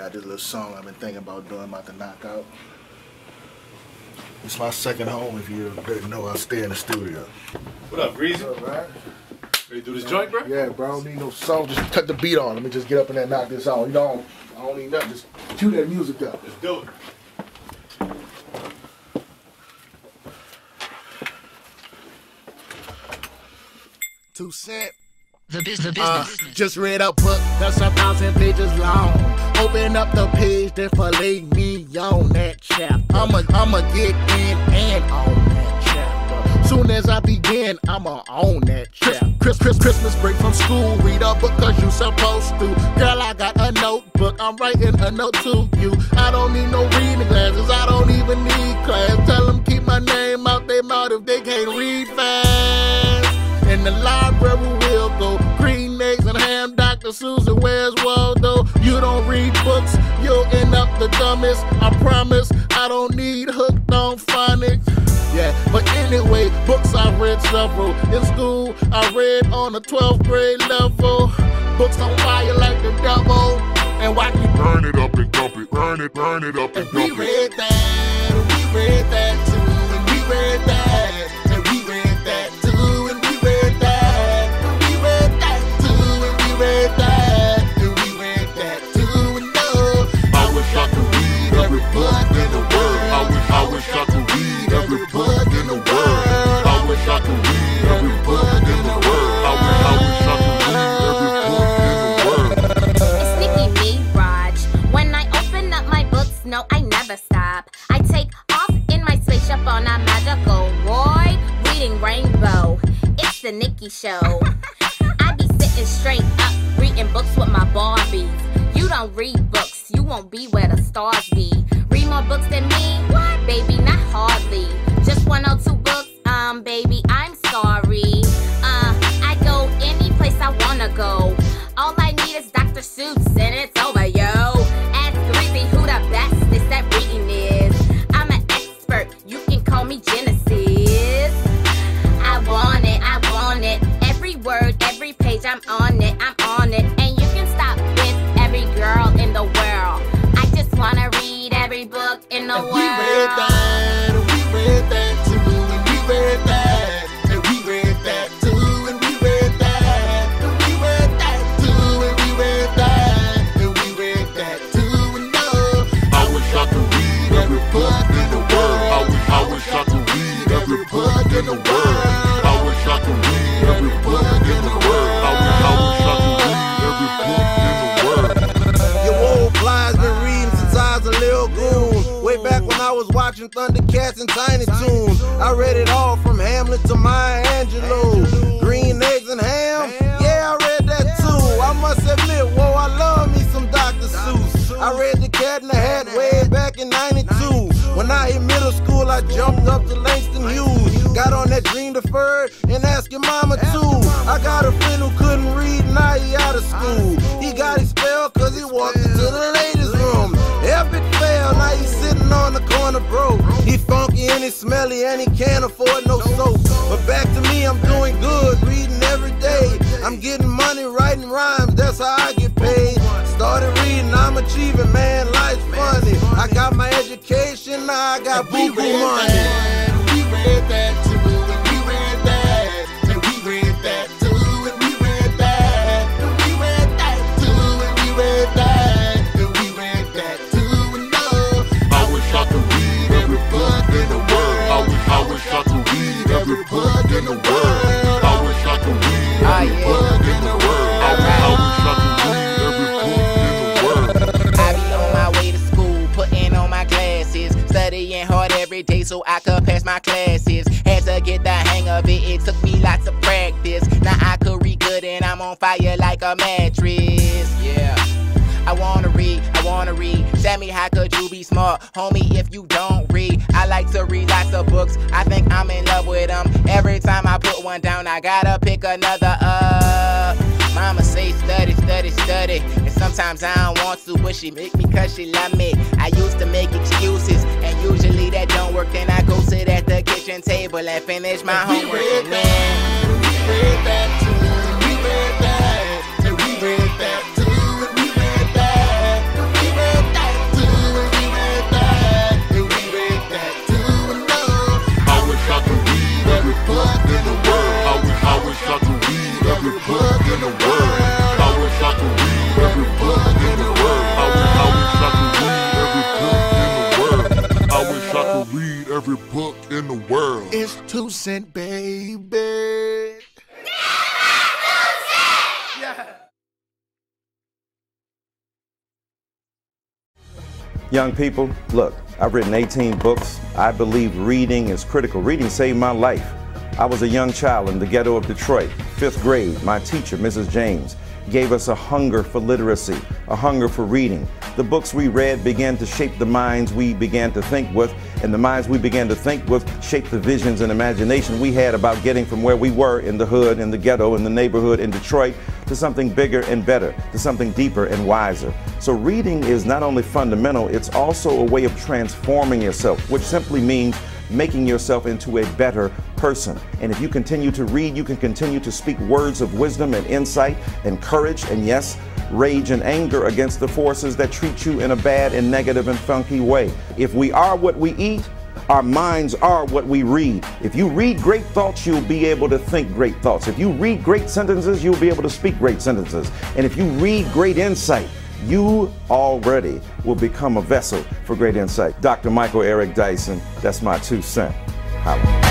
got this little song I've been thinking about doing, about to knock out. It's my second home. If you didn't know, I stay in the studio. What up, Greasy? What's up, right? Ready to do this joint, bro? Yeah, bro. I don't need no song. Just cut the beat on. Let me just get up in there and knock this out. You know, I don't need nothing. Just cue that music up. Let's do it. Two cent. The business. Just read a book that's 1,000 pages long. Open up the page, then fillet me on that chapter. I'ma get in and on that chapter. Soon as I begin, I'ma own that chapter. Christmas break from school, read a book cause you supposed to. Girl, I got a notebook, I'm writing a note to you. I don't need no reading glasses, I don't even need class. Tell them keep my name out their mouth if they can't read fast. In the library we'll go, green eggs and ham, Dr. Susan, where's Waldo? You don't read books, you'll end up the dumbest. I promise, I don't need hooked on phonics. Yeah, but anyway, books I read several. In school, I read on the 12th grade level. Books on fire like the devil. And watch me burn it up and dump it, burn it up and dump it. We read that, and we read that too, and we read that, and we read that too, and we read that, and we read that too, and we read that, and we read that too, and no. I wish I could read every book in the world. I wish I could read every book in the world. I wish I could read every book in the world. I wish I could read every book in the world. It's Nicki Minaj. When I open up my books, no, I never stop. I take off in my spaceship on a magical ride, reading Rainbow. It's the Nicki Show. I be sitting straight up, reading books with my Barbies. You don't read books, you won't be where the stars be. Read more books than me? What? Baby, not hardly. Just 1 or 2 books, baby, I'm sorry. I go any place I wanna go. All I need is Dr. Seuss and it's over, yo. Ask Greasy who the bestest at reading is. I'm an expert, you can call me Genesis. I want it. Every word, every page, I'm on it. And you can stop with every girl in the world. I just wanna read every book in the world. We read that, and we read that too, and we read that, and we read that too, and we read that, and we read that too, and we read that, and we read that too, and no. I wish I could read every book in the world. I wish I could read every book in the world. I wish I could read every book in the world. I wish I could read every book in the world. Your old flies been reading since I was a little goon. Way back when I was watching Thundercats and Tiny Toons. I read it all from Hamlet to Maya Angelou. Green eggs and ham, yeah, I read that too. I must admit, whoa, I love me some Dr. Seuss. I read The Cat in the Hat way back in '92. When I hit middle school, I jumped up to Langston Hughes. Got on that Dream Deferred and asked your mama too. I got a friend who couldn't read, now he out of school. He got expelled cause he walked into the ladies' room. Epic fail, now he's sitting on the corner broke. He funky and he smelly and he can't afford no soap. But back to me, I'm doing good, reading every day. I'm getting money, writing rhymes, that's how I get paid. Started reading, I'm achieving, man, life's funny. I got my education, now I got boo-boo money. We read that too, and we read that, and we read that too, and we read that, and we read that too, and we read that, and we read that too, and no. I wish I could read every book in the world. I wish I could read every book in the world. I wish I could read every book in the world. I wish I could read every book in the world. I be on my way to school, putting on my glasses, studying hard every day so I could pass my classes. Had to get the hang of it, it took me lots of practice. Now I could read good and I'm on fire like a mattress. Yeah, I wanna read. Tell me how could you be smart, homie, if you don't read? I like to read lots of books, I think I'm in love with them. Every time I put one down, I gotta pick another up. Mama say study, and sometimes I don't want to, but she make me cause she love me. I used to make excuses, and usually that don't work. Then I go sit at the kitchen table and finish my homework. We read that too, and we read that, and we read that too, and we read that, and we read cent, baby. Young people, look, I've written 18 books. I believe reading is critical. Reading saved my life. I was a young child in the ghetto of Detroit, 5th grade. My teacher, Mrs. James, gave us a hunger for literacy, a hunger for reading. The books we read began to shape the minds we began to think with, and the minds we began to think with shaped the visions and imagination we had about getting from where we were in the hood, in the ghetto, in the neighborhood, in Detroit, to something bigger and better, to something deeper and wiser. So reading is not only fundamental, it's also a way of transforming yourself, which simply means making yourself into a better person. And if you continue to read, you can continue to speak words of wisdom and insight and courage and, yes, rage and anger against the forces that treat you in a bad and negative and funky way. If we are what we eat, our minds are what we read. If you read great thoughts, you'll be able to think great thoughts. If you read great sentences, you'll be able to speak great sentences. And if you read great insight, you already will become a vessel for great insight. Dr. Michael Eric Dyson, that's my 2 cents. Holla.